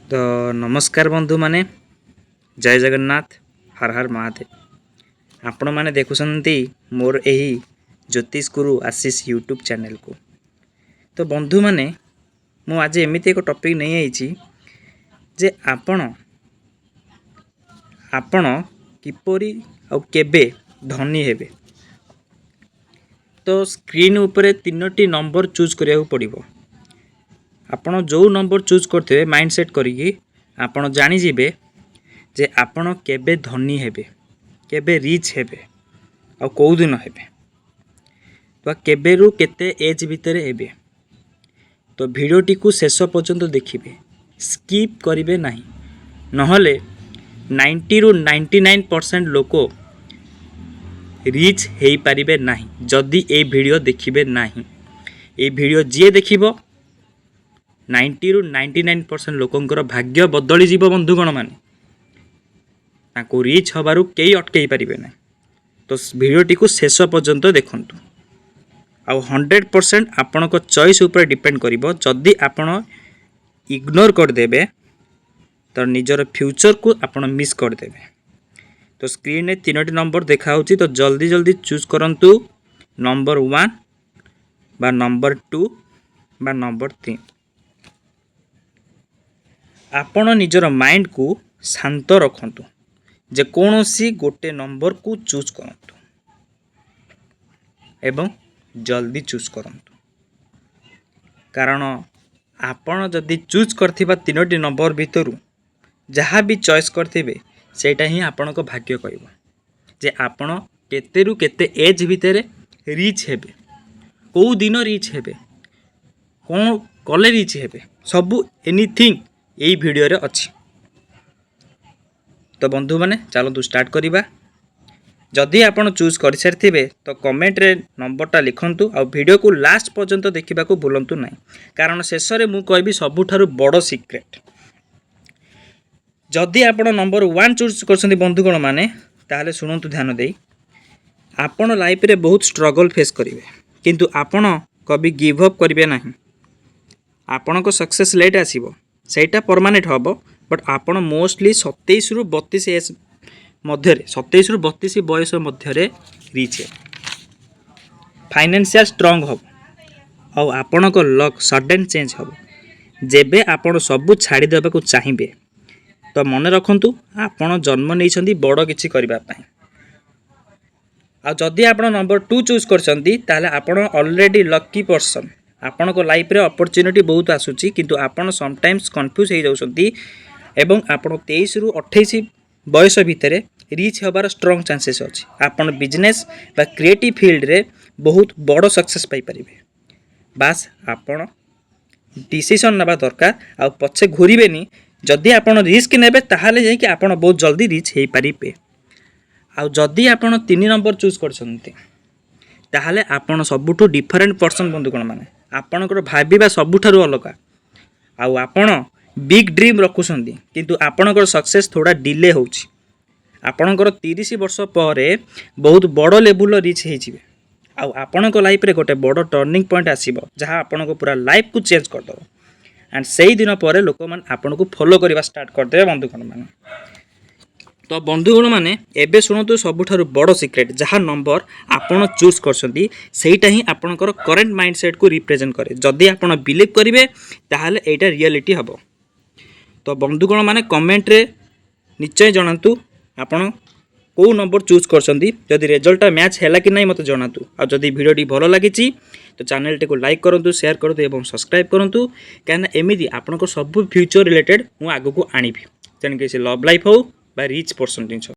तो नमस्कार बंधु माने जय जगन्नाथ हर हर महादेव। आपण माने देखुछंती मोर एही ज्योतिष गुरु आशीष यूट्यूब चैनल को। तो बंधु माने मु आज एमिति एक टॉपिक नहीं आइछि जे आपण किपरि आ केबे धनी हेबे। तो स्क्रीन ऊपर तीनोटी नंबर चूज करिया पड़िबो। आपण जो नंबर चूज करते माइंड सेट करिकी आपण जानी जिबे जे आपण केबे धनी हेबे, केबे रिच हेबे आ को दिन हेबे, तो केबे रु केते एज भितर हेबे। तो वीडियोटी को शेष पर्यंत देखिए, स्किप करिवे नहीं, नहले 90 रु 99% लोक रिच हेई पारिबे नहीं जदि ए वीडियो देखिबे नहीं। ए वीडियो जी देखिबो 90 रु 99% लोकंकर भाग्य बदली जीव बंधुगण माने ताको रिच हबारु केई अटकई पारिबे ना। तो वीडियोटी को शेष पर्यंत देखंतु आ 100% आपण को चॉइस ऊपर डिपेंड करिवो। जदि आपण इग्नोर कर देबे तो निजर फ्यूचर को आपण मिस कर देबे। तो स्क्रीन में तीनोटी नंबर देखा होची, तो जल्दी जल्दी चूज करंतु नंबर 1 बा नंबर 2 बा नंबर 3। आपण निजर माइंड को शांत रखंतु, जे कोनोसी गोटे नंबर को चूज करंतु एवं जल्दी चूज करंतु। कारण आपण जदि चूज करथिबा तीनोटी नंबर भितरु जहाँ भी चॉइस करथिबे सेटा ही आपण को भाग्य कहबो जे आपण केते रु केते एज भितर रिच हेबे, को दिन रिच हेबे, कौन कले रिच हेबे, सबू एनीथिंग यही वीडियो रे अच्छी। तो बंधु माने चलतु स्टार्ट करिबा। जदि आपण चूज कर सारिथिबे तो कमेंट रे नंबरटा लिखंतु आ वीडियो को लास्ट पर्यंत देखिबा को भूलंतु नहीं, कारण शेष रे मु कहबी सबुठारु बड़ सीक्रेट। जदि आपण नंबर 1 चूज करछन्ती बंधुगण माने ताहले सुनंतु ध्यान देई। आपण लाइफ रे बहुत स्ट्रगल फेस करिवे, किंतु आपण कभी गिव अप करिवे नहीं। आपण को सक्सेस लेट आसीबो सेटा परमानेंट हबो, बट आपण मोस्टली 27 रु 32 एज मध्य 27 रु 32 बयस मध्य रिच है, फाइनेंशियल स्ट्रांग हबो और आपण को लक सडन चेंज हबो। जेबे आपण सब छाड़ी देबा को चाहिबे तो मन रखंतु आपण जन्म नैछंती बड़ किछि करबा पई। आ जदि आपण नंबर 2 चूज करछंती ताले आपण ऑलरेडी लकी पर्सन। आपण को लाइफ रे अपॉर्चुनिटी बहुत आसुची, किंतु आपण समटाइम्स कंफ्यूज हो जाउछंती एवं आपण 23 रु 28 बयस भितर रिच हबार स्ट्रांग चांसेस अछि। आपण बिजनेस बा क्रिएटिव फील्ड रे बहुत बड़ सक्सेस पाई परिबे। बास आपण डिसीजन नबा दरकार आ पछे घुरीबेनी। जदि आपण रिस्क नेबे ताहाले जाई कि आपण बहुत जल्दी रिच हेई परिबे। आ जदि आपण 3 नंबर चूज करछंती ताहाले आपण सबुठु डिफरेंट पर्सन बंधुगण माने। आपणकर भाबिबा सबुठारु अलगा आ आपण बिग ड्रीम रखुछंती, किंतु आपणकर सक्सेस थोड़ा डिले होउछि। आपणकर 30 वर्ष परे बहुत बड़ लेवल रिच हेइ जिवे आ आपणकर लाइफ रे गोटे बड़ टर्निंग पॉइंट आसीबो जहाँ आपणको पूरा लाइफ को चेंज कर दबो। एंड सेही दिन परे लोक मान आपणको फॉलो करबा स्टार्ट कर देबे बंधुगण माने। तो बंधुगण माने एबे सुनतु सबुठारु बड़ सीक्रेट, जहाँ नंबर आपण चूज करछंती सेहीटा ही आपणकर करंट माइंडसेट को रिप्रेजेंट करे। जदि आपण बिलीव करिवे ताहाले एटा रियलिटी हबो। तो बंधुगण माने कमेंट रे निश्चय जणातु आपण को नंबर चूज करछंती। जदि रिजल्ट मैच हैला कि नहीं मते जणातु। आ जदि वीडियोटी भलो लागिछि तो चैनल टी को लाइक करंतु, शेयर करंतु एवं सब्सक्राइब करंतु, काना एमिदी आपनको सब फ्यूचर रिलेटेड मु आगु को आनिबी। तेन के से लव लाइफ हो बा रिच पर्सन जिंस।